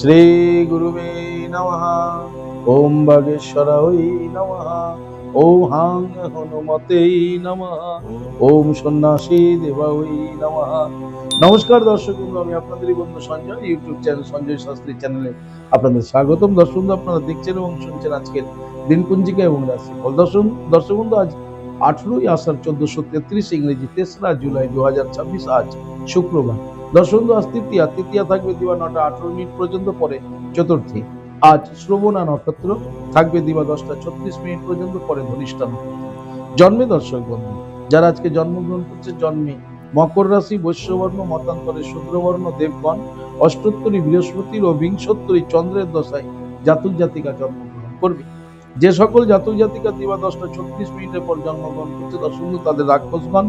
শ্রী গুরুবে নমঃ। ওম বাগেশ্বরায় নমঃ। ওম হাং হনুমতে নমঃ। ওম সন্ন্যাসী দেবায় নমঃ। নমস্কার দর্শক বন্ধু, আমি আপনাদেরই বন্ধু সঞ্জয়, ইউটিউব চ্যানেল সঞ্জয় শাস্ত্রী চ্যানেলে আপনাদের স্বাগতম। দর্শক বন্ধু, আপনারা দেখছেন এবং শুনছেন আজকের দিনপঞ্জিকা এবং রাশিফল। দর্শক বন্ধু, আজ 18ই আষাঢ় 1433 ইংরেজি 3রা জুলাই 2026, আজ শুক্রবার। দর্শক বন্ধু, আজ তৃতীয়া থাকবে দিবা 9টা 18 মিনিট পর্যন্ত, পরে চতুর্থী। আজ শ্রবণা নক্ষত্র থাকবে দিবা 10টা 36 মিনিট পর্যন্ত, পরে ধনিষ্ঠা নক্ষত্র। জন্মে দর্শক বন্ধু যারা আজকে জন্মগ্রহণ করছে, জন্মে মকর রাশি, বৈশ্যবর্ণ, মতান্তরে শূদ্রবর্ণ দেবগণ, অষ্টোত্তরী বৃহস্পতির ও বিংশোত্তরী চন্দ্রের দশায় জাতক জাতিকা জন্মগ্রহণ করবে। যে সকল জাতক জাতিকা দিবা 10টা 36 মিনিটের পর জন্মগ্রহণ করছে, দর্শক বন্ধু, তাদের রাক্ষসগণ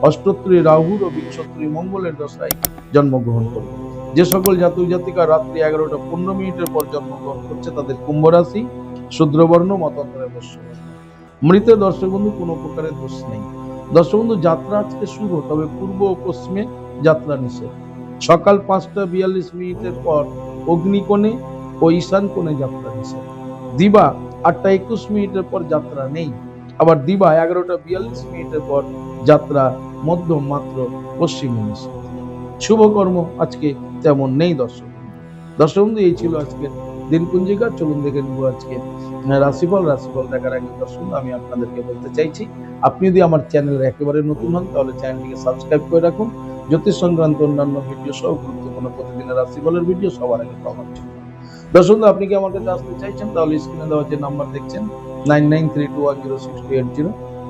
অষ্টোত্তরী রাহুর ও বিংশোত্তরী মঙ্গলের দশায় জন্মগ্রহণ করবে। যে সকল জাতক জাতিকা রাত্রি 11টা 15 মিনিটের পর জন্মগ্রহণ করছে, তাদের কুম্ভ রাশি, শূদ্রবর্ণ, মতান্তরে বৈশ্যবর্ণ। মৃতে দর্শক বন্ধু কোনো প্রকারের দোষ নেই। দর্শক বন্ধু, যাত্রা আজকে শুভ, তবে পূর্ব ও পশ্চিমে যাত্রা নিষেধ। সকাল 5টা 42 মিনিটের পর অগ্নিকোণে ও ঈশান কোণে যাত্রা নিষেধ। দিবা 8টা 21 মিনিটের পর যাত্রা নেই। আবার দিবা 11টা 42 মিনিটের পর যাত্রা মধ্যম মাত্র পশ্চিমে নিষেধ। শুভকর্ম আজকে তেমন নেই। দর্শক বন্ধু, এই ছিল আজকের দিনপঞ্জিকা। চলুন দেখে নিব আজকে রাশিফল দেখার আগে দর্শক বন্ধু, আমি আপনাদেরকে বলতে চাইছি, আপনি যদি আমার চ্যানেলে একেবারে নতুন হন, তাহলে চ্যানেলটিকে সাবস্ক্রাইব করে রাখুন। জ্যোতিষ সংক্রান্ত অন্যান্য ভিডিও সহ গুরুত্বপূর্ণ প্রতিদিনের রাশিফলের ভিডিও সবার আগে পাওয়ার জন্য। দর্শক বন্ধু, আপনি কি আমার কাছে আসতে চাইছেন, তাহলে স্ক্রিনে দেওয়া যে নাম্বার দেখছেন 9932106280,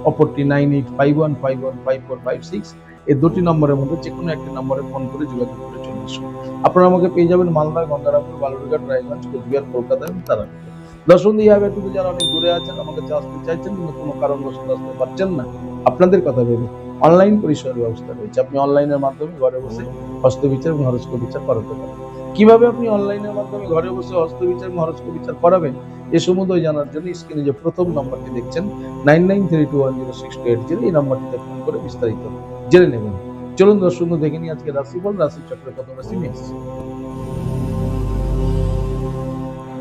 অপরটি 9851515456, এই দুটি নম্বরের মধ্যে যে কোনো একটি নম্বরে ফোন করে যোগাযোগ করে চলে আসুন। আপনারা আমাকে পেয়ে যাবেন মালদা, গঙ্গারামপুর, বালুরঘাট, রায়গঞ্জ, কোচবিহার, কলকাতা এবং তারাপীঠে। দর্শক বন্ধু, এই ব্যক্তিতে যারা অনেক দূরে আছেন, আমাকে আসতে চাইছেন কিন্তু কোনো কারণবশত আসতে পারছেন না, আপনাদের কথা ভেবে অনলাইন পরিষেবার ব্যবস্থা রয়েছে। আপনি অনলাইনের মাধ্যমে ঘরে বসে হস্তবিচার এবং হরস্কোপ বিচার করাতে পারেন। কিভাবে আপনি অনলাইনের মাধ্যমে ঘরে বসে হস্তবিচার এবং হরস্কোপ বিচার করাবেন, এ সম্বন্ধে জানার জন্য স্ক্রিনে যে প্রথম নম্বরটি দেখছেন 9932106280, এই নম্বরটিতে ফোন করে বিস্তারিত জেনে নেবেন। চলুন দর্শক বন্ধু, দেখে নিই আজকে রাশিফল। রাশি চক্রের প্রথম রাশি মেষ।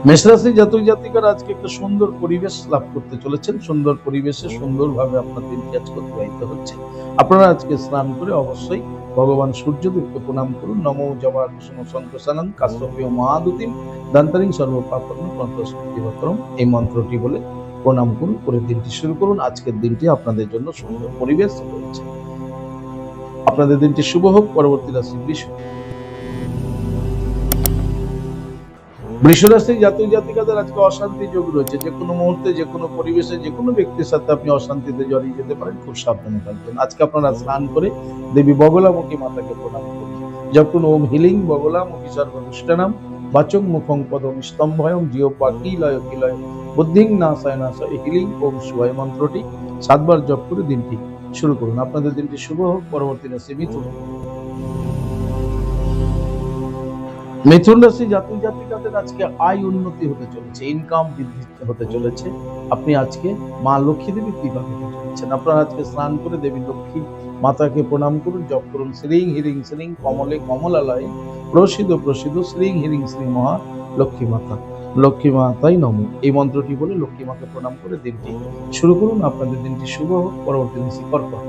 মেষ রাশি জাতক জাতিকারা আজকে একটা সুন্দর পরিবেশ লাভ করতে চলেছেন। সুন্দর পরিবেশে সুন্দরভাবে আপনার দিনটি আজকে অতিবাহিত হচ্ছে। আপনারা আজকে স্নান করে অবশ্যই ভগবান সূর্যদেবকে প্রণাম করুন। নমো জবার কুসুম সন্তোষানং কাশ্যপীয় মহাদুতিম দান্তারিং সর্বপাপন্ন প্রন্তস্তিবক্রম, এই মন্ত্রটি বলে প্রণাম করুন, করে দিনটি শুরু করুন। আজকের দিনটি আপনাদের জন্য সুন্দর পরিবেশ রয়েছে। আপনাদের দিনটি শুভ হোক। পরবর্তী রাশি বৃষ। বৃষ রাশির জাতক জাতিকাদের আজকে অশান্তি যোগ রয়েছে। যে কোনো মুহূর্তে, যে কোনো পরিবেশে, যে কোনো ব্যক্তির সাথে আপনি অশান্তিতে জড়িয়ে যেতে পারেন, খুব সাবধানে থাকবেন। আজকে আপনারা স্নান করে দেবী বগলামুখী মাতাকে প্রণাম করুন। যখন ওম হিলিং বগলামুখী সর্বদুষ্টানাম বাচং মুখং পদম স্তম্ভয়ং জিহ্বা কিলয় কিলয় বুদ্ধিং নাশায় নাশায় হিলিং ওম শিবায় মন্ত্রটি 7 বার জপ করে দিনটি শুরু করুন। আপনাদের দিনটি শুভ হোক। পরবর্তী রাশি মিথুন। মিথুন রাশি জাতক জাতিকাদের আজকে আয় উন্নতি হতে চলেছে, ইনকাম বৃদ্ধি হতে চলেছে। আপনি আজকে মা লক্ষ্মী দেবীর কৃপা পেতে চলেছেন। আপনারা আজকে স্নান করে দেবী লক্ষ্মী মাতাকে প্রণাম করুন, জপ করুন শ্রীং হিরিং শ্রীং কমলে কমলালয়ে প্রসিদ্ধ প্রসিদ্ধ শ্রীং হিরিং শ্রী মহা লক্ষ্মী মাতা, লক্ষ্মী মাতাই নমঃ, এই মন্ত্রটি বলে লক্ষ্মী মাকে প্রণাম করে দিনটি শুরু করুন। আপনাদের দিনটি শুভ হোক। পরবর্তী রাশি কর্কট।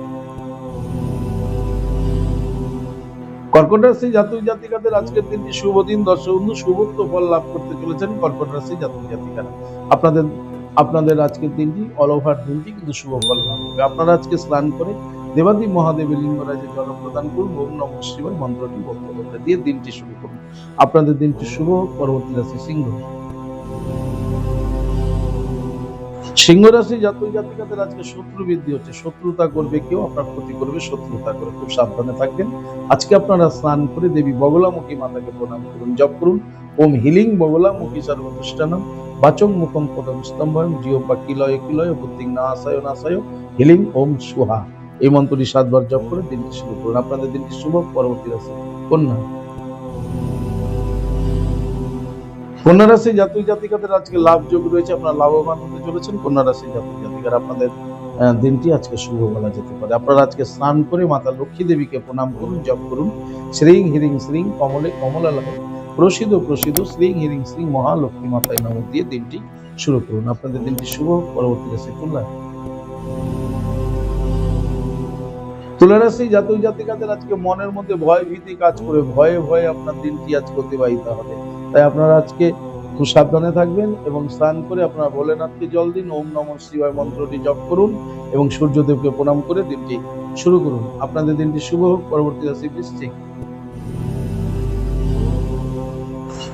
কর্কট রাশি জাতক জাতিকাদের আজকের দিনটি শুভ দিন। দর্শক বন্ধু, শুভত্ব ফল লাভ করতে চলেছেন কর্কট রাশি জাতক জাতিকারা। আপনাদের আজকের দিনটি অল ওভার দিনটি কিন্তু শুভ ফল লাভ হবে। আপনারা আজকে স্নান করে দেবাদি মহাদেবের লিঙ্গরাজে জল প্রদান করুন, ওম নমঃ শিবায় মন্ত্রটি বলতে বলতে দিয়ে দিনটি শুরু করুন। আপনাদের দিনটি শুভ হোক। পরবর্তী রাশি সিংহ। সিংহ রাশি জাতক জাতিকাদের আজকে শত্রু বৃদ্ধি হচ্ছে। শত্রুতা করবে কেউ, আপনার ক্ষতি করবে, শত্রুতা করে খুব সাবধানে থাকবেন। আজকে আপনারা স্নান করে দেবী বগলামুখী মাতাকে প্রণাম করুন, জপ করুন ওম হিলিং বগলামুখী সর্বদুষ্টানাম বাচং মুখং পদম স্তম্ভয়ং জিহ্বা কিলয় কিলয় বুদ্ধিং নাশায় নাশায় হিলিং ওম সুহা, এই মন্ত্রটি 7 বার জপ করে দিনটি শুরু করুন। আপনাদের দিনটি শুভ। পরবর্তী রাশি কন্যা। কন্যা রাশি জাতক জাতিকাদের আজকে লাভ যোগ রয়েছে। আপনারা লাভবান হতে চলেছেন। কন্যা রাশি জাতক জাতিকারা আপনাদের দিনটি আজকে শুভ বলা যেতে পারে। আপনারা আজকে স্নান করে মাতা লক্ষ্মী দেবীকে প্রণাম করুন, জপ করুন শ্রীং হিরিং শ্রীং কমলে কমলালয়ে প্রসিদ্ধ প্রসিদ্ধ শ্রী হিরিং শ্রী মহালক্ষ্মী মাতায় নমঃ দিয়ে দিনটি শুরু করুন। আপনাদের দিনটি শুভ হোক। পরবর্তী রাশি তুলা রাশি জাতক জাতিকাদের আজকে মনের মধ্যে ভয় ভীতি কাজ করে, ভয়ে ভয়ে আপনার দিনটি আজকে অতিবাহিত হবে। তাই আপনারা আজকে খুব সাবধানে থাকবেন এবং স্নান করে আপনারা ভোলেনাথকে জল দিন, ওম নমঃ শিবায় মন্ত্রটি জপ করুন এবং সূর্যদেবকে প্রণাম করে দিনটি শুরু করুন। আপনাদের দিনটি শুভ হোক। পরবর্তী রাশি বৃশ্চিক।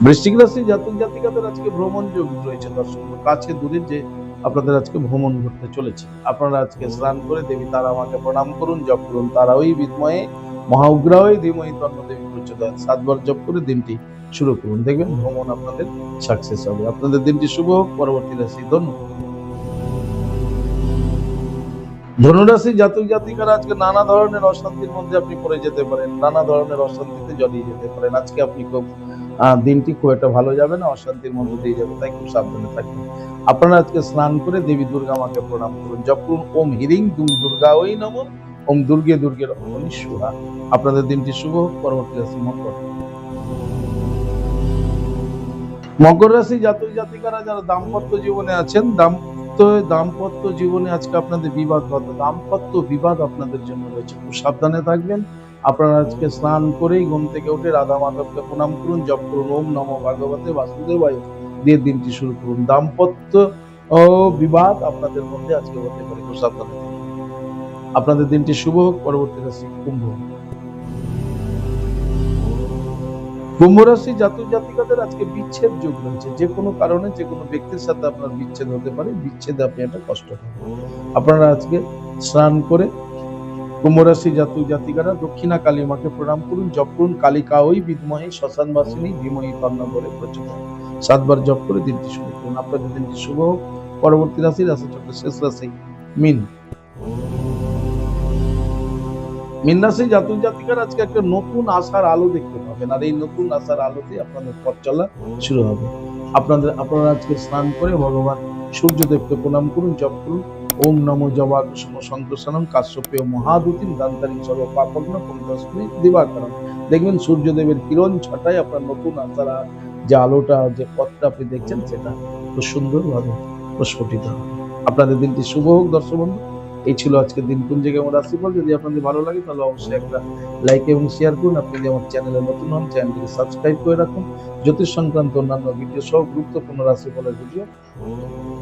বৃশ্চিক রাশি জাতক জাতিকাদের আজকে ভ্রমণ যোগ রয়েছে। দর্শক, কাছে দূরে যে আপনাদের আজকে ভ্রমণ ঘটতে চলেছে। আপনারা আজকে স্নান করে দেবী তারা মাকে প্রণাম করুন, জপ করুন তারা ওই বিদ্ময়ে মহাউগ্রায় ধীমহি তন্ন দেবী প্রচোদয়াৎ 7 বার জপ করে দিনটি শুরু করুন। দেখবেন ভ্রমণ আপনাদের সাকসেস হবে। আপনাদের দিনটি শুভ হোক। পরবর্তী রাশি ধনু। ধনুরাশি জাতক জাতিকারা আজকে নানা ধরনের অশান্তির মধ্যে আপনি পড়ে যেতে পারেন, নানা ধরনের অশান্তিতে জড়িয়ে যেতে পারেন। আজকে আপনি দিনটি খুব একটা ভালো যাবে না, অশান্তির মধ্যে দিয়ে যাবে। তাই খুব সাবধানে থাকবেন। আপনারা আজকে স্নান করে দেবী দুর্গা মাকে প্রণাম করুন, জপ করুন ওম হিরিং দুর্গা ওই নমঃ, ওম দুর্গে দুর্গে রক্ষণী সুহা। আপনাদের দিনটি শুভ হোক। পরবর্তী রাশি মকর। মকর রাশি জাতক জাতিকারা যারা দাম্পত্য জীবনে আছেন, দাম্পত্য জীবনে আজকে আপনাদের বিবাদ হবে। দাম্পত্য বিবাদ আপনাদের জন্য রয়েছে, খুব সাবধানে থাকবেন। আপনারা আজকে স্নান করেই ঘুম থেকে উঠে রাধা মাধবকে প্রণাম করুন, জপ করুন ওম নমঃ ভগবতে বাসুদেবায় দিয়ে দিনটি শুরু করুন। দাম্পত্য ও বিবাদ আপনাদের মধ্যে আজকে হতে পারে, খুব সাবধানে থাকবেন। আপনাদের দিনটি শুভ হোক। পরবর্তী রাশি কুম্ভ। কুম্ভ রাশি জাতক জাতিকাদের আজকে বিচ্ছেদ যোগ রয়েছে। যে কোনো কারণে যে কোনো ব্যক্তির সাথে আপনার বিচ্ছেদ হতে পারে, বিচ্ছেদে আপনি একটা কষ্ট পাবেন। আপনারা আজকে স্নান করে কুম্ভ রাশি জাতক জাতিকারা দক্ষিণা কালী মাকে প্রণাম করুন, জপ করুন কালিকা ওই বিদ্মহে শ্মশানবাসিনী ধীমহি তন্ন বলে প্রচোদয়াৎ 7 বার জপ করে দিনটি শুরু করুন। আপনাদের দিনটি শুভ হোক। পরবর্তী রাশি চক্রের শেষ রাশি মীন। মীন রাশি জাতক জাতিকারা আজকে একটা নতুন আশার আলো দেখতে পাবেন, আর এই নতুন আশার আলোতে আপনাদের পথ চলা শুরু হবে। আপনারা আজকে স্নান করে ভগবান সূর্যদেবকে প্রণাম করুন, জপ করুন ওম নমো জবাকুসুম সংকর্ষণম কাশ্যপেয় মহাদূতিম দান্তারিং সর্ব পাপগ্ন কুন্তস্মি দিবাকরম। দেখবেন সূর্যদেবের কিরণ ছটায় আপনার নতুন আশার যে আলোটা, যে পথটা আপনি দেখছেন সেটা খুব সুন্দরভাবে প্রস্ফুটিত হবে। আপনাদের দিনটি শুভ হোক। দর্শক বন্ধু, এই ছিল আজকের দিনপুঞ্জিকা এবং রাশিফল। যদি আপনাদের ভালো লাগে তাহলে অবশ্যই একটা লাইক এবং শেয়ার করুন। আপনি যদি আমার চ্যানেলে নতুন হন, চ্যানেলটিকে সাবস্ক্রাইব করে রাখুন জ্যোতিষ সংক্রান্ত অন্যান্য ভিডিও সহ গুরুত্বপূর্ণ রাশিফলের ভিডিও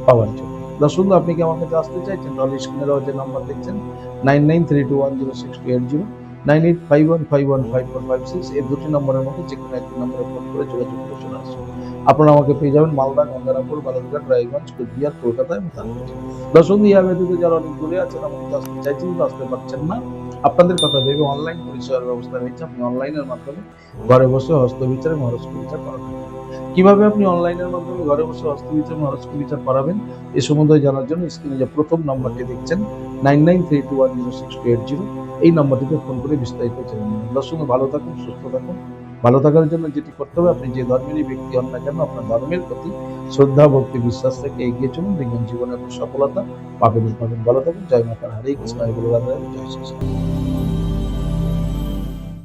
পাওয়ার জন্য। দর্শক, আপনি কি আমার কাছে আসতে চাইছেন তাহলে স্ক্রিনে দেওয়া যে নাম্বার দেখছেন 9932106280, 9851515456, এই দুটি নম্বরের মধ্যে যে কোনো একটি নম্বরে ফোন করে যোগাযোগ করে চলে আসুন। আপনারা আমাকে পেয়ে যাবেন মালদা, গঙ্গারামপুর, বালুরঘাট, রায়গঞ্জ, কোচবিহার, কলকাতা এবং তারাপীঠ। দর্শক, ইহা ব্যতীত যারা অনেক দূরে আছেন, আমাকে আসতে চাইছেন তো আসতে পারছেন না, আপনাদের কথা ভেবে অনলাইন পরিষেবার ব্যবস্থা রয়েছে। আপনি অনলাইনের মাধ্যমে ঘরে বসে হস্তবিচার এবং হরস্কোপ বিচার করাবেন। কিভাবে আপনি অনলাইনের মাধ্যমে ঘরে বসে হস্তবিচার এবং হরস্কোপ বিচার করাবেন এ সম্বন্ধে জানার জন্য স্ক্রিনে যে প্রথম নাম্বারটি দেখছেন 9932106280, এই নাম্বারটিতে ফোন করে বিস্তারিত জেনে নেবেন। দর্শক, ভালো থাকুন, সুস্থ থাকুন। ভালো থাকার জন্য যেটি করতে হবে, আপনি যে ধর্মেরই ব্যক্তি হন না কেন, আপনার ধর্মের প্রতি শ্রদ্ধা ভক্তি বিশ্বাস থেকে এগিয়ে চলুন। দেখবেন জীবনে আপনি সফলতা পাবেন। ভালো থাকুন। জয় মাতা, হরে কৃষ্ণ, জয় শ্রী কৃষ্ণ।